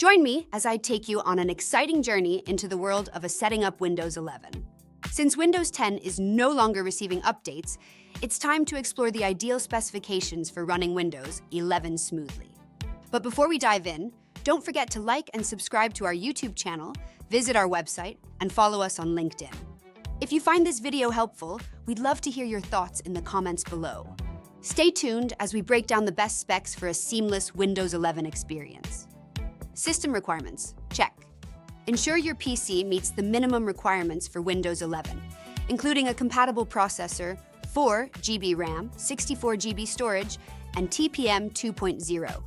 Join me as I take you on an exciting journey into the world of setting up Windows 11. Since Windows 10 is no longer receiving updates, it's time to explore the ideal specifications for running Windows 11 smoothly. But before we dive in, don't forget to like and subscribe to our YouTube channel, visit our website, and follow us on LinkedIn. If you find this video helpful, we'd love to hear your thoughts in the comments below. Stay tuned as we break down the best specs for a seamless Windows 11 experience. System requirements, check. Ensure your PC meets the minimum requirements for Windows 11, including a compatible processor, 4 GB RAM, 64 GB storage, and TPM 2.0.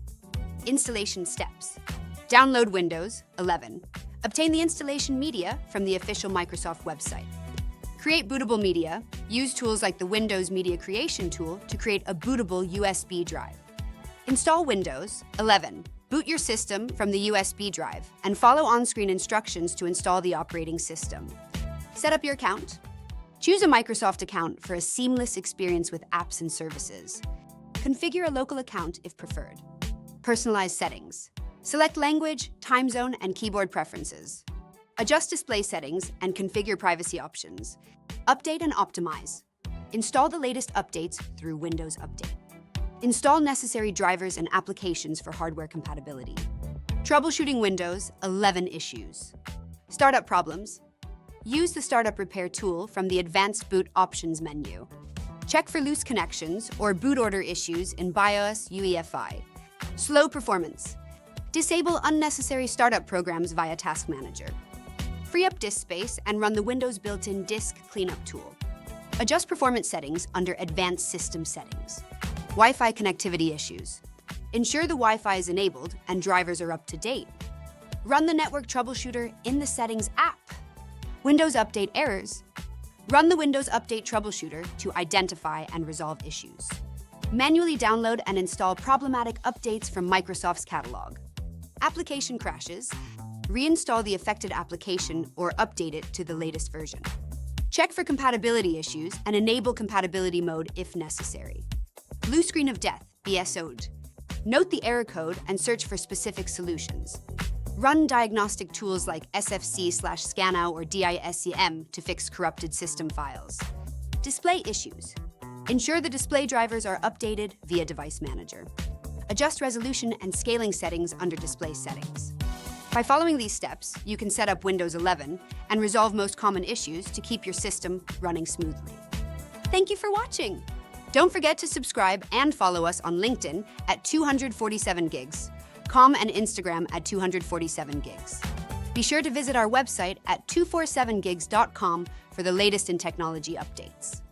Installation steps. Download Windows 11. Obtain the installation media from the official Microsoft website. Create bootable media. Use tools like the Windows Media Creation tool to create a bootable USB drive. Install Windows 11. Boot your system from the USB drive and follow on-screen instructions to install the operating system. Set up your account. Choose a Microsoft account for a seamless experience with apps and services. Configure a local account if preferred. Personalize settings. Select language, time zone, and keyboard preferences. Adjust display settings and configure privacy options. Update and optimize. Install the latest updates through Windows Update. Install necessary drivers and applications for hardware compatibility. Troubleshooting Windows 11 issues. Startup problems. Use the Startup Repair tool from the Advanced Boot Options menu. Check for loose connections or boot order issues in BIOS UEFI. Slow performance. Disable unnecessary startup programs via Task Manager. Free up disk space and run the Windows built-in Disk Cleanup tool. Adjust performance settings under Advanced System Settings. Wi-Fi connectivity issues. Ensure the Wi-Fi is enabled and drivers are up to date. Run the Network Troubleshooter in the Settings app. Windows Update errors. Run the Windows Update Troubleshooter to identify and resolve issues. Manually download and install problematic updates from Microsoft's catalog. Application crashes. Reinstall the affected application or update it to the latest version. Check for compatibility issues and enable compatibility mode if necessary. Blue screen of death, BSO'd. Note the error code and search for specific solutions. Run diagnostic tools like SFC/Scanow or DISCM to fix corrupted system files. Display issues. Ensure the display drivers are updated via Device Manager. Adjust resolution and scaling settings under Display Settings. By following these steps, you can set up Windows 11 and resolve most common issues to keep your system running smoothly. Thank you for watching. Don't forget to subscribe and follow us on LinkedIn at 247gigs, com and Instagram at 247gigs. Be sure to visit our website at 247gigs.com for the latest in technology updates.